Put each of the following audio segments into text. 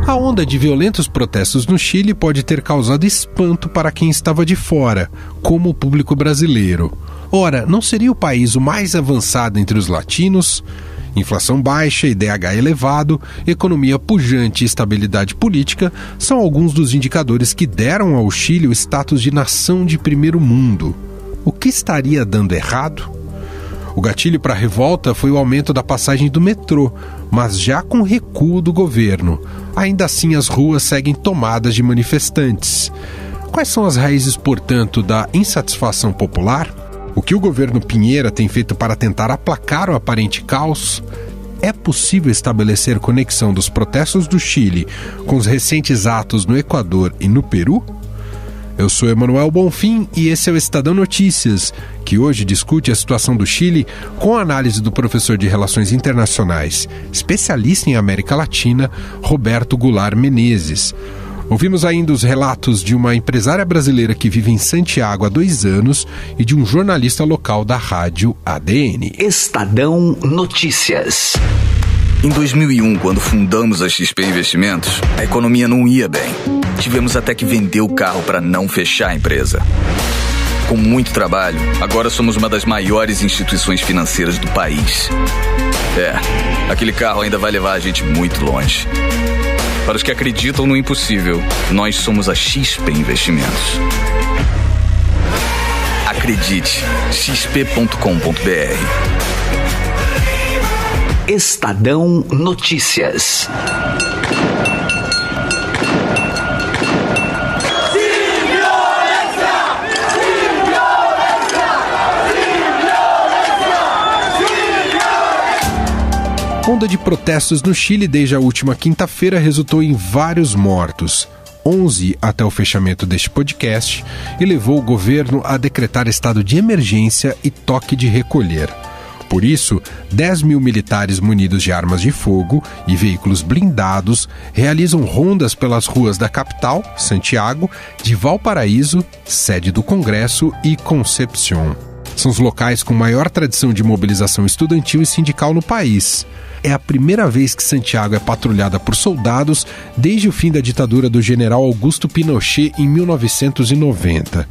A onda de violentos protestos no Chile pode ter causado espanto para quem estava de fora, como o público brasileiro. Ora, não seria o país o mais avançado entre os latinos? Inflação baixa, IDH elevado, economia pujante e estabilidade política são alguns dos indicadores que deram ao Chile o status de nação de primeiro mundo. O que estaria dando errado? O gatilho para a revolta foi o aumento da passagem do metrô, mas já com recuo do governo. Ainda assim, as ruas seguem tomadas de manifestantes. Quais são as raízes, portanto, da insatisfação popular? O que o governo Piñera tem feito para tentar aplacar o aparente caos? É possível estabelecer conexão dos protestos do Chile com os recentes atos no Equador e no Peru? Eu sou Emanuel Bonfim e esse é o Estadão Notícias, que hoje discute a situação do Chile com a análise do professor de Relações Internacionais, especialista em América Latina, Roberto Goulart Menezes. Ouvimos ainda os relatos de uma empresária brasileira que vive em Santiago há 2 anos e de um jornalista local da rádio ADN. Estadão Notícias. Em 2001, quando fundamos a XP Investimentos, a economia não ia bem. Tivemos até que vender o carro para não fechar a empresa. Com muito trabalho, agora somos uma das maiores instituições financeiras do país. Aquele carro ainda vai levar a gente muito longe. Para os que acreditam no impossível, nós somos a XP Investimentos. Acredite, xp.com.br. Estadão Notícias. A onda de protestos no Chile desde a última quinta-feira resultou em vários mortos, 11 até o fechamento deste podcast, e levou o governo a decretar estado de emergência e toque de recolher. Por isso, 10 mil militares munidos de armas de fogo e veículos blindados realizam rondas pelas ruas da capital, Santiago, de Valparaíso, sede do Congresso, e Concepción. São os locais com maior tradição de mobilização estudantil e sindical no país. É a primeira vez que Santiago é patrulhada por soldados desde o fim da ditadura do general Augusto Pinochet em 1990.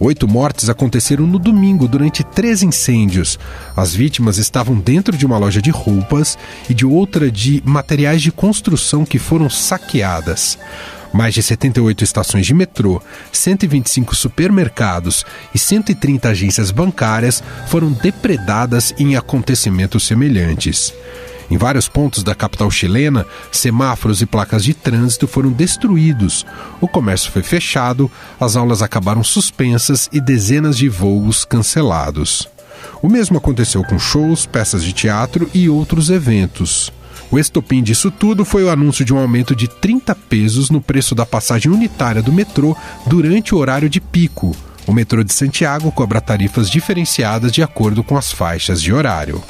8 mortes aconteceram no domingo durante 3 incêndios. As vítimas estavam dentro de uma loja de roupas e de outra de materiais de construção que foram saqueadas. Mais de 78 estações de metrô, 125 supermercados e 130 agências bancárias foram depredadas em acontecimentos semelhantes. Em vários pontos da capital chilena, semáforos e placas de trânsito foram destruídos, o comércio foi fechado, as aulas acabaram suspensas e dezenas de voos cancelados. O mesmo aconteceu com shows, peças de teatro e outros eventos. O estopim disso tudo foi o anúncio de um aumento de 30 pesos no preço da passagem unitária do metrô durante o horário de pico. O metrô de Santiago cobra tarifas diferenciadas de acordo com as faixas de horário.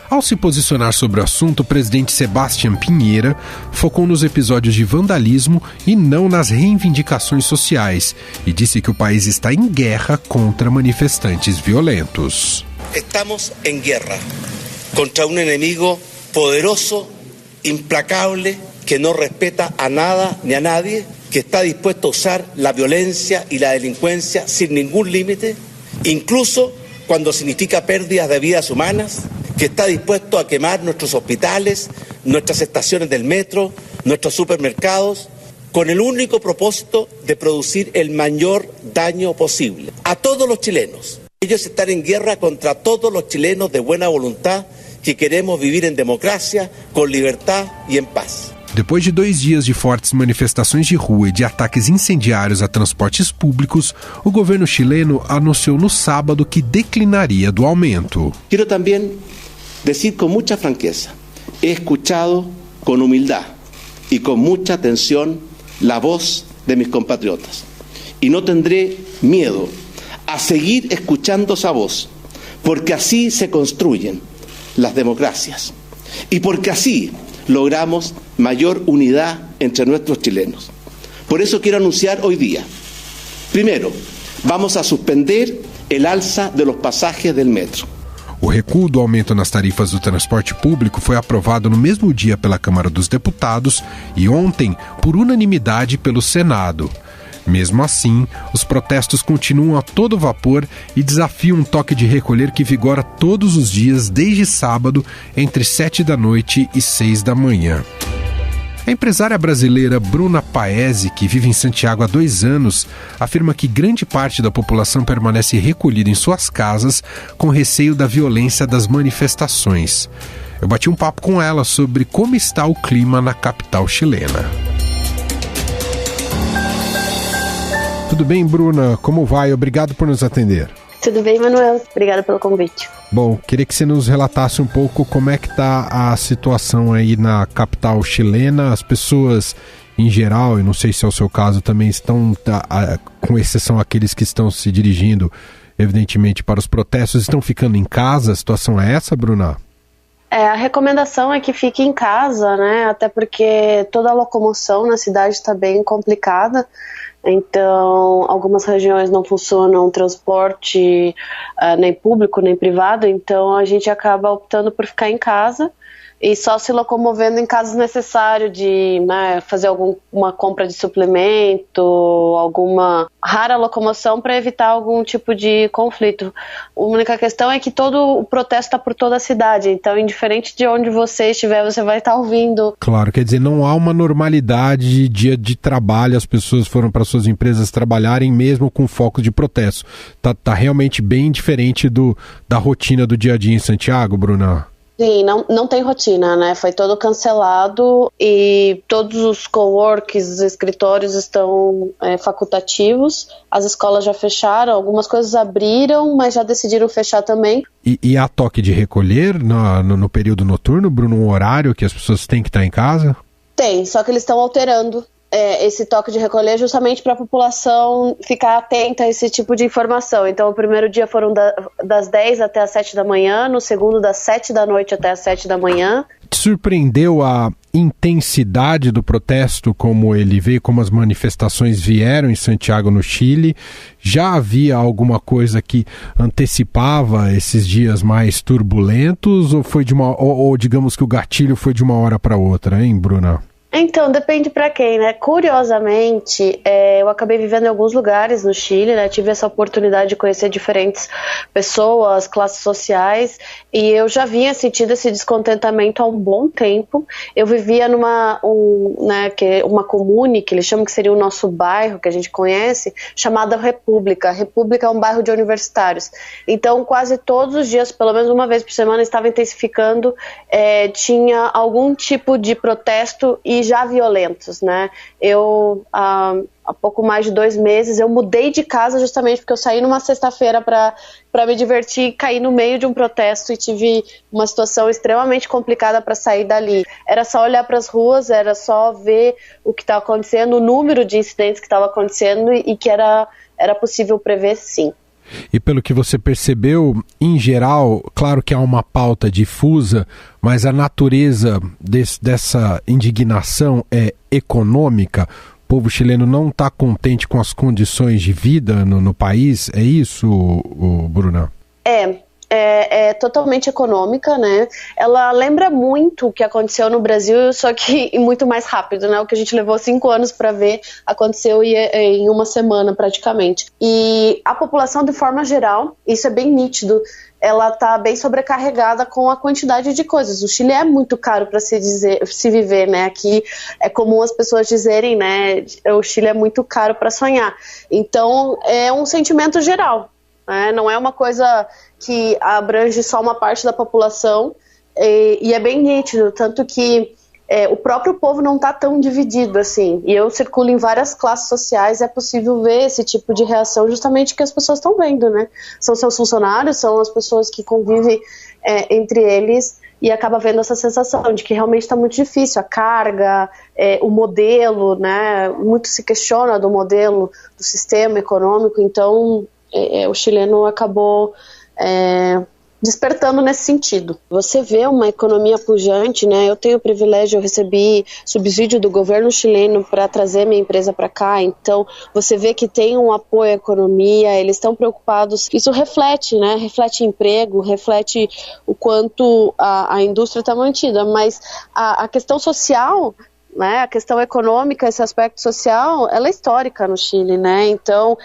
Ao se posicionar sobre o assunto, o presidente Sebastián Piñera focou nos episódios de vandalismo e não nas reivindicações sociais, e disse que o país está em guerra contra manifestantes violentos. Estamos em guerra contra um inimigo poderoso, implacable, que não respeta a nada ni a nadie, que está dispuesto a usar la violencia y la delincuencia sin ningún límite, incluso cuando significa pérdidas de vidas humanas, que está dispuesto a quemar nuestros hospitales, nuestras estaciones del metro, nuestros supermercados, con el único propósito de producir el mayor daño posible a todos los chilenos. Ellos están en guerra contra todos los chilenos de buena voluntad que queremos vivir en democracia, con libertad y en paz. Depois de 2 dias de fortes manifestações de rua e de ataques incendiários a transportes públicos, o governo chileno anunciou no sábado que declinaria do aumento. Quero também dizer com muita franqueza, he escuchado com humildade e com muita atenção a voz de mis compatriotas e não tendré medo a seguir escuchando esa voz, porque así se construyen las democracias y porque así logramos mayor unidad entre nuestros chilenos. Por eso quiero anunciar hoy día, primero, vamos a suspender el alza de los pasajes del metro. O recuo do aumento nas tarifas do transporte público foi aprovado no mesmo dia pela Câmara dos Deputados e ontem, por unanimidade, pelo Senado. Mesmo assim, os protestos continuam a todo vapor e desafiam um toque de recolher que vigora todos os dias desde sábado, entre 7 da noite e 6 da manhã. A empresária brasileira Bruna Paese, que vive em Santiago há 2 anos, afirma que grande parte da população permanece recolhida em suas casas com receio da violência das manifestações. Eu bati um papo com ela sobre como está o clima na capital chilena. Tudo bem, Bruna? Como vai? Obrigado por nos atender. Tudo bem, Manuel? Obrigada pelo convite. Bom, queria que você nos relatasse um pouco como é que está a situação aí na capital chilena. As pessoas, em geral, e não sei se é o seu caso, também estão, com exceção aqueles que estão se dirigindo, evidentemente, para os protestos, estão ficando em casa. A situação é essa, Bruna? A recomendação é que fique em casa, né? Até porque toda a locomoção na cidade está bem complicada. Então, algumas regiões não funcionam transporte nem público, nem privado, então a gente acaba optando por ficar em casa e só se locomovendo em casos necessários de fazer alguma compra de suplemento, alguma rara locomoção para evitar algum tipo de conflito. A única questão é que todo o protesto está por toda a cidade, então indiferente de onde você estiver, você vai estar ouvindo. Claro, quer dizer, não há uma normalidade de dia de trabalho, as pessoas foram para suas empresas trabalharem mesmo com foco de protesto. Tá realmente bem diferente da rotina do dia a dia em Santiago, Bruna? Sim, não tem rotina, né? Foi todo cancelado e todos os coworks, os escritórios estão facultativos, as escolas já fecharam, algumas coisas abriram, mas já decidiram fechar também. E há toque de recolher no período noturno, Bruno, um horário que as pessoas têm que estar em casa? Tem, só que eles estão alterando esse toque de recolher justamente para a população ficar atenta a esse tipo de informação. Então, o primeiro dia foram das 10 até as 7 da manhã, no segundo das 7 da noite até as 7 da manhã. Te surpreendeu a intensidade do protesto, como ele veio, como as manifestações vieram em Santiago, no Chile? Já havia alguma coisa que antecipava esses dias mais turbulentos ou digamos que o gatilho foi de uma hora para outra, hein, Bruna? Então, depende para quem, né? Curiosamente, eu acabei vivendo em alguns lugares no Chile, né? Tive essa oportunidade de conhecer diferentes pessoas, classes sociais, e eu já vinha sentindo esse descontentamento há um bom tempo. Eu vivia numa comune, que eles chamam que seria o nosso bairro, que a gente conhece, chamada República. A República é um bairro de universitários. Então, quase todos os dias, pelo menos uma vez por semana, estava intensificando, tinha algum tipo de protesto e já violentos, né? Eu, há pouco mais de 2 meses, eu mudei de casa justamente porque eu saí numa sexta-feira para me divertir e caí no meio de um protesto e tive uma situação extremamente complicada para sair dali. Era só olhar para as ruas, era só ver o que estava acontecendo, o número de incidentes que estava acontecendo e que era possível prever, sim. E pelo que você percebeu, em geral, claro que há uma pauta difusa, mas a natureza dessa indignação é econômica. O povo chileno não está contente com as condições de vida no país, é isso, Bruna? É totalmente econômica, né? Ela lembra muito o que aconteceu no Brasil, só que muito mais rápido, né? O que a gente levou 5 anos para ver aconteceu em 1 semana praticamente. E a população, de forma geral, isso é bem nítido, ela está bem sobrecarregada com a quantidade de coisas. O Chile é muito caro para se viver, né? Aqui é comum as pessoas dizerem, né? O Chile é muito caro para sonhar. Então, é um sentimento geral. Não é uma coisa que abrange só uma parte da população e é bem nítido, tanto que o próprio povo não está tão dividido assim, e eu circulo em várias classes sociais, é possível ver esse tipo de reação justamente que as pessoas estão vendo, né? São seus funcionários, são as pessoas que convivem entre eles e acaba vendo essa sensação de que realmente está muito difícil, a carga, o modelo, né? Muito se questiona do modelo, do sistema econômico, então o chileno acabou despertando nesse sentido. Você vê uma economia pujante, né? Eu tenho o privilégio, eu recebi subsídio do governo chileno para trazer minha empresa para cá, então você vê que tem um apoio à economia, eles estão preocupados, isso reflete, né? Reflete emprego, reflete o quanto a indústria está mantida, mas a questão social, né, a questão econômica, esse aspecto social, ela é histórica no Chile, né? Então,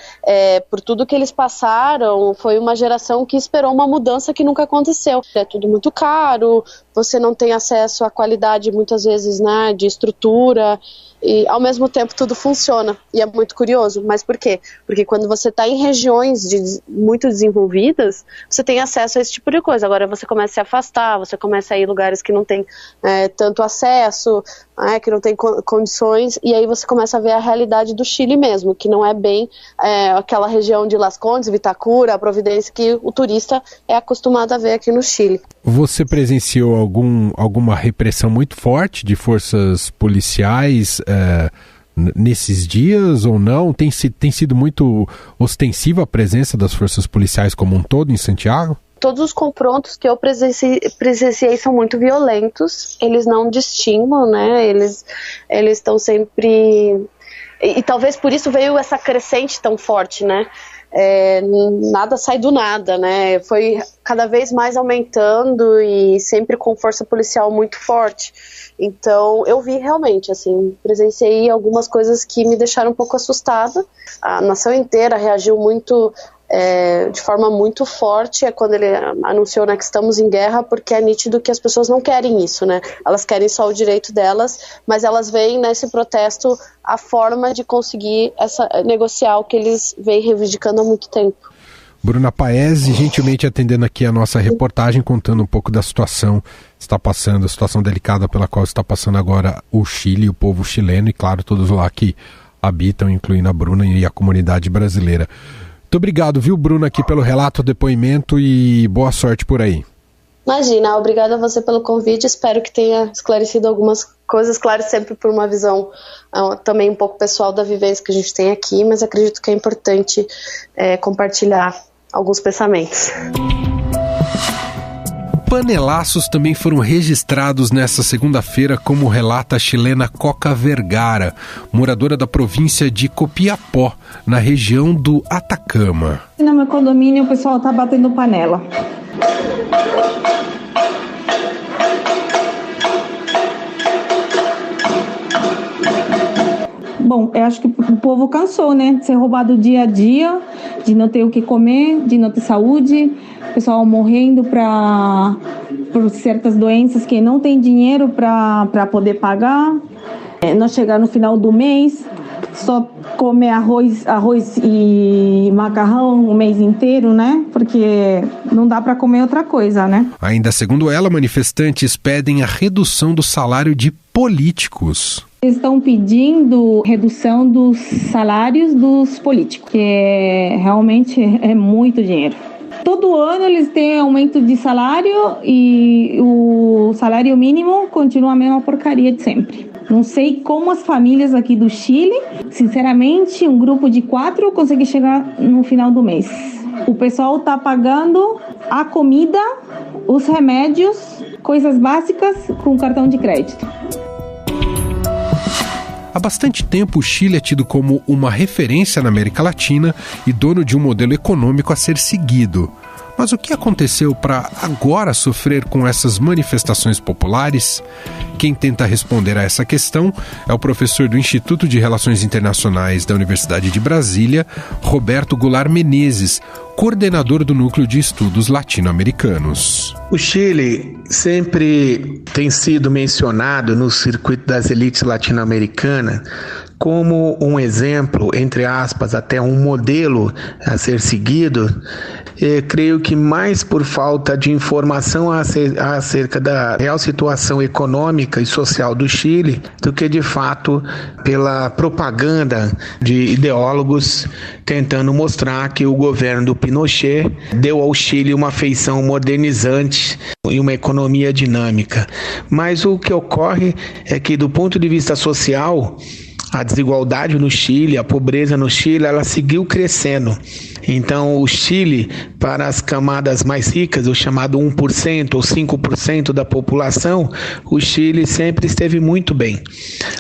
por tudo que eles passaram, foi uma geração que esperou uma mudança que nunca aconteceu. É tudo muito caro, você não tem acesso à qualidade, muitas vezes, né, de estrutura, e ao mesmo tempo tudo funciona, e é muito curioso. Mas por quê? Porque quando você está em regiões muito desenvolvidas, você tem acesso a esse tipo de coisa. Agora você começa a se afastar, você começa a ir em lugares que não tem tanto acesso, que não tem condições, e aí você começa a ver a realidade do Chile mesmo, que não é bem aquela região de Las Condes, Vitacura, a Providência que o turista é acostumado a ver aqui no Chile. Você presenciou alguma repressão muito forte de forças policiais nesses dias ou não? Tem sido muito ostensiva a presença das forças policiais como um todo em Santiago? Todos os confrontos que eu presenciei são muito violentos, eles não distinguem, né? Eles estão sempre... E talvez por isso veio essa crescente tão forte, né? Nada sai do nada, né? Foi cada vez mais aumentando e sempre com força policial muito forte. Então eu vi realmente, assim, presenciei algumas coisas que me deixaram um pouco assustada. A nação inteira reagiu muito, de forma muito forte, quando ele anunciou, né, que estamos em guerra, porque é nítido que as pessoas não querem isso, né? Elas querem só o direito delas, mas elas veem nesse protesto a forma de conseguir negociar o que eles vêm reivindicando há muito tempo. Bruna Paese, gentilmente atendendo aqui a nossa reportagem, contando um pouco da situação que está passando, a situação delicada pela qual está passando agora o Chile, o povo chileno e, claro, todos lá que habitam, incluindo a Bruna e a comunidade brasileira. Muito obrigado, viu, Bruna, aqui pelo relato, depoimento e boa sorte por aí. Imagina, obrigada a você pelo convite, espero que tenha esclarecido algumas coisas, claro, sempre por uma visão também um pouco pessoal da vivência que a gente tem aqui, mas acredito que é importante compartilhar alguns pensamentos. Panelaços também foram registrados nesta segunda-feira, como relata a chilena Coca Vergara, moradora da província de Copiapó, na região do Atacama. No meu condomínio o pessoal tá batendo panela. Bom, eu acho que o povo cansou, né? De ser roubado dia a dia, de não ter o que comer, de não ter saúde, o pessoal morrendo por certas doenças que não tem dinheiro para poder pagar, não chegar no final do mês, só comer arroz e macarrão o mês inteiro, né? Porque não dá para comer outra coisa, né? Ainda segundo ela, manifestantes pedem a redução do salário de políticos. Eles estão pedindo redução dos salários dos políticos, que realmente é muito dinheiro. Todo ano eles têm aumento de salário e o salário mínimo continua a mesma porcaria de sempre. Não sei como as famílias aqui do Chile, sinceramente, um grupo de 4 consegue chegar no final do mês. O pessoal está pagando a comida, os remédios, coisas básicas com cartão de crédito. Há bastante tempo, o Chile é tido como uma referência na América Latina e dono de um modelo econômico a ser seguido. Mas o que aconteceu para agora sofrer com essas manifestações populares? Quem tenta responder a essa questão é o professor do Instituto de Relações Internacionais da Universidade de Brasília, Roberto Goulart Menezes, coordenador do Núcleo de Estudos Latino-Americanos. O Chile sempre tem sido mencionado no circuito das elites latino-americanas como um exemplo, entre aspas, até um modelo a ser seguido. Creio que mais por falta de informação acerca da real situação econômica e social do Chile do que de fato pela propaganda de ideólogos tentando mostrar que o governo do Pinochet deu ao Chile uma feição modernizante e uma economia dinâmica. Mas o que ocorre é que, do ponto de vista social, a desigualdade no Chile, a pobreza no Chile, ela seguiu crescendo. Então, o Chile, para as camadas mais ricas, o chamado 1% ou 5% da população, o Chile sempre esteve muito bem.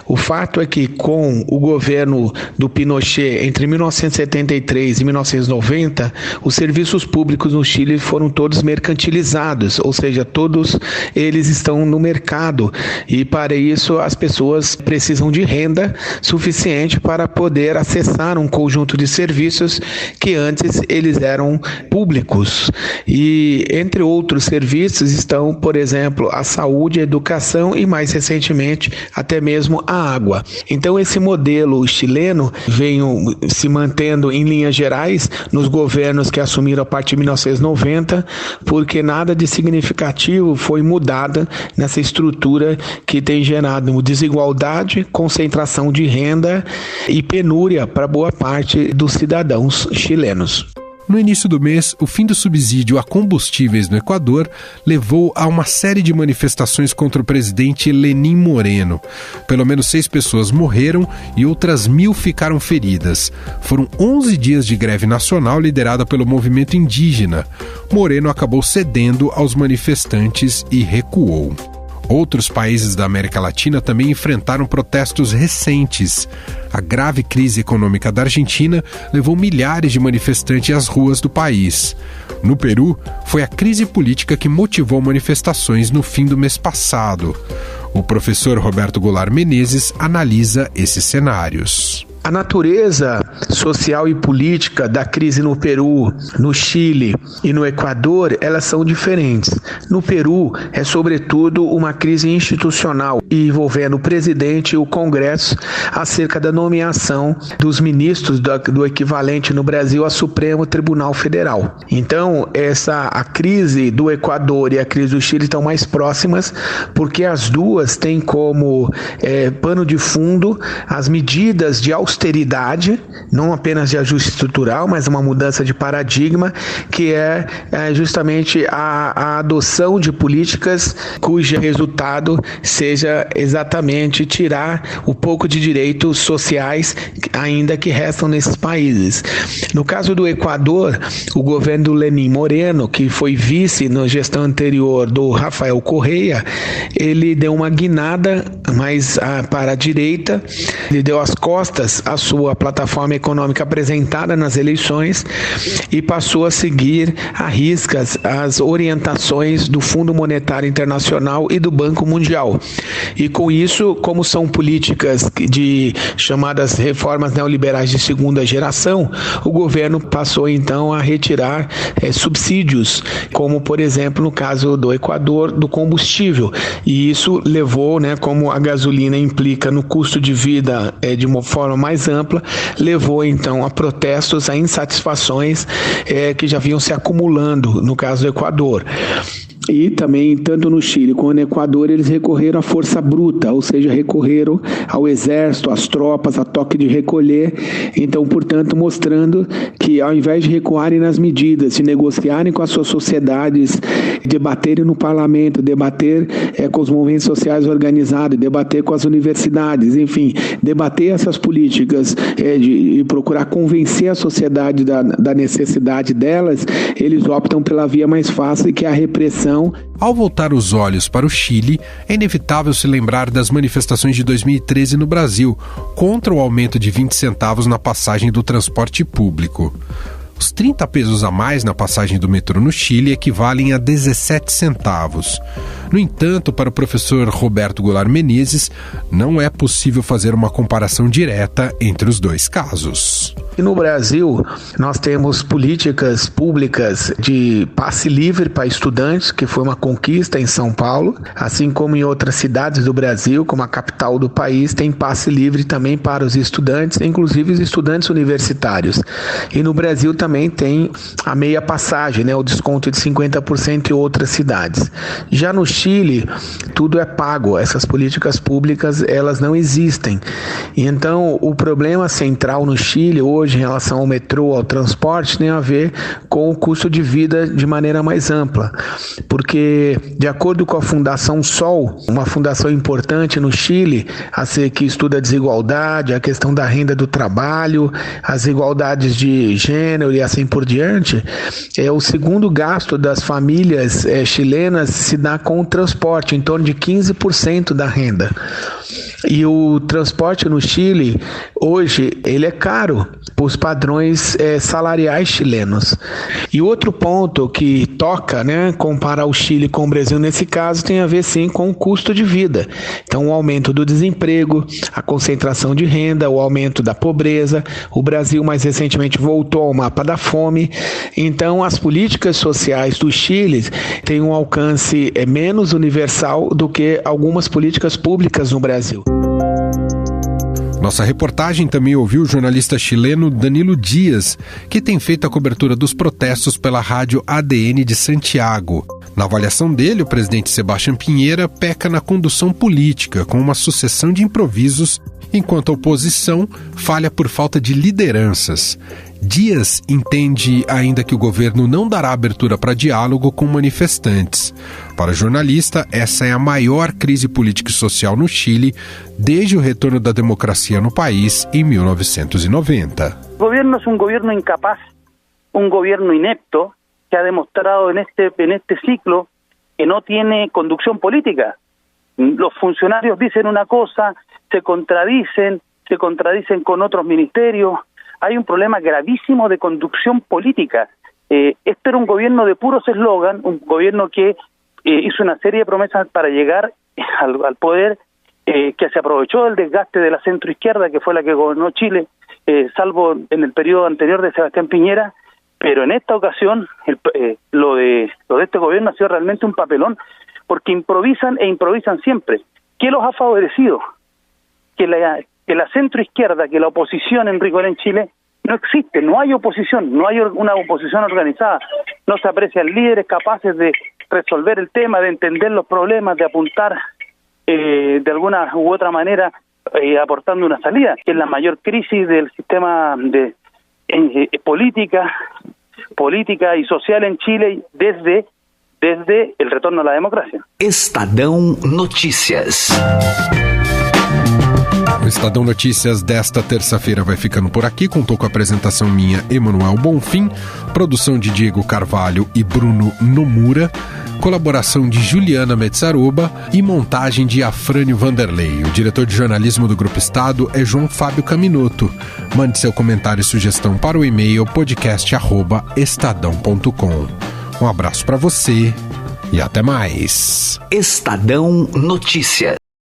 O fato é que, com o governo do Pinochet, entre 1973 e 1990, os serviços públicos no Chile foram todos mercantilizados, ou seja, todos eles estão no mercado, e para isso as pessoas precisam de renda suficiente para poder acessar um conjunto de serviços que antes eles eram públicos. E entre outros serviços estão, por exemplo, a saúde, a educação e, mais recentemente, até mesmo a água. Então, esse modelo chileno vem se mantendo em linhas gerais nos governos que assumiram a partir de 1990, porque nada de significativo foi mudado nessa estrutura que tem gerado desigualdade, concentração de renda e penúria para boa parte dos cidadãos chilenos. No início do mês, o fim do subsídio a combustíveis no Equador levou a uma série de manifestações contra o presidente Lenín Moreno. Pelo menos 6 pessoas morreram e outras 1.000 ficaram feridas. Foram 11 dias de greve nacional liderada pelo movimento indígena. Moreno acabou cedendo aos manifestantes e recuou. Outros países da América Latina também enfrentaram protestos recentes. A grave crise econômica da Argentina levou milhares de manifestantes às ruas do país. No Peru, foi a crise política que motivou manifestações no fim do mês passado. O professor Roberto Goulart Menezes analisa esses cenários. A natureza social e política da crise no Peru, no Chile e no Equador, elas são diferentes. No Peru, é sobretudo uma crise institucional envolvendo o presidente e o Congresso acerca da nomeação dos ministros do equivalente no Brasil ao Supremo Tribunal Federal. Então, a crise do Equador e a crise do Chile estão mais próximas, porque as duas têm como pano de fundo as medidas de austeridade, não apenas de ajuste estrutural, mas uma mudança de paradigma, que é justamente a adoção de políticas cujo resultado seja exatamente tirar o pouco de direitos sociais ainda que restam nesses países. No caso do Equador, o governo do Lenín Moreno, que foi vice na gestão anterior do Rafael Correa, ele deu uma guinada mais para a direita, ele deu as costas à sua plataforma econômica apresentada nas eleições e passou a seguir à riscas as orientações do Fundo Monetário Internacional e do Banco Mundial. E com isso, como são políticas de chamadas reformas neoliberais de segunda geração, o governo passou então a retirar subsídios, como por exemplo no caso do Equador, do combustível. E isso levou, como a gasolina implica no custo de vida de uma forma mais ampla, levou então a protestos, a insatisfações que já vinham se acumulando no caso do Equador. E também, tanto no Chile como no Equador, eles recorreram à força bruta, ou seja, recorreram ao exército, às tropas, a toque de recolher. Então, portanto, mostrando que ao invés de recuarem nas medidas, de negociarem com as suas sociedades, debaterem no parlamento, debater com os movimentos sociais organizados, debater com as universidades, enfim, debater essas políticas de procurar convencer a sociedade da necessidade delas, eles optam pela via mais fácil, que é a repressão. Ao voltar os olhos para o Chile, é inevitável se lembrar das manifestações de 2013 no Brasil, contra o aumento de 20 centavos na passagem do transporte público. Os 30 pesos a mais na passagem do metrô no Chile equivalem a 17 centavos. No entanto, para o professor Roberto Goulart Menezes, não é possível fazer uma comparação direta entre os dois casos. E no Brasil, nós temos políticas públicas de passe livre para estudantes, que foi uma conquista em São Paulo, assim como em outras cidades do Brasil, como a capital do país, tem passe livre também para os estudantes, inclusive os estudantes universitários. E no Brasil também tem a meia passagem, o desconto de 50% em outras cidades. Já no Chile, Chile, tudo é pago, essas políticas públicas, elas não existem. E então, o problema central no Chile hoje, em relação ao metrô, ao transporte, tem a ver com o custo de vida de maneira mais ampla. Porque, de acordo com a Fundação Sol, uma fundação importante no Chile, que estuda a desigualdade, a questão da renda do trabalho, as igualdades de gênero e assim por diante, o segundo gasto das famílias chilenas se dá com o transporte, em torno de 15% da renda. E o transporte no Chile, hoje, ele é caro para os padrões salariais chilenos. E outro ponto que toca, comparar o Chile com o Brasil nesse caso, tem a ver sim com o custo de vida. Então, o aumento do desemprego, a concentração de renda, o aumento da pobreza. O Brasil, mais recentemente, voltou ao mapa da fome. Então, as políticas sociais do Chile têm um alcance menos universal do que algumas políticas públicas no Brasil. Nossa reportagem também ouviu o jornalista chileno Danilo Dias, que tem feito a cobertura dos protestos pela rádio ADN de Santiago. Na avaliação dele, o presidente Sebastián Piñera peca na condução política, com uma sucessão de improvisos, enquanto a oposição falha por falta de lideranças. Dias entende ainda que o governo não dará abertura para diálogo com manifestantes. Para o jornalista, essa é a maior crise política e social no Chile desde o retorno da democracia no país em 1990. O governo é um governo incapaz, um governo inepto, que ha demostrado en este ciclo que no tiene conducción política. Los funcionarios dicen una cosa, se contradicen con otros ministerios. Hay un problema gravísimo de conducción política. Este era un gobierno de puros eslogan, un gobierno que hizo una serie de promesas para llegar al poder, que se aprovechó del desgaste de la centroizquierda, que fue la que gobernó Chile, salvo en el periodo anterior de Sebastián Piñera. Pero en esta ocasión lo de este gobierno ha sido realmente un papelón, porque improvisan siempre. ¿Qué los ha favorecido? Que la centroizquierda, que la oposición, Enrico, en Chile no existe, no hay oposición, no hay una oposición organizada, no se aprecian líderes capaces de resolver el tema, de entender los problemas, de apuntar de alguna u otra manera aportando una salida, que es la mayor crisis del sistema de política y social en Chile desde el retorno a la democracia. Estadão Notícias. O Estadão Notícias desta terça-feira vai ficando por aqui. Contou com a apresentação minha, Emanuel Bonfim, produção de Diego Carvalho e Bruno Nomura, colaboração de Juliana Metzaroba e montagem de Afrânio Vanderlei. O diretor de jornalismo do Grupo Estado é João Fábio Caminoto. Mande seu comentário e sugestão para o e-mail podcast@estadão.com. Um abraço para você e até mais. Estadão Notícias.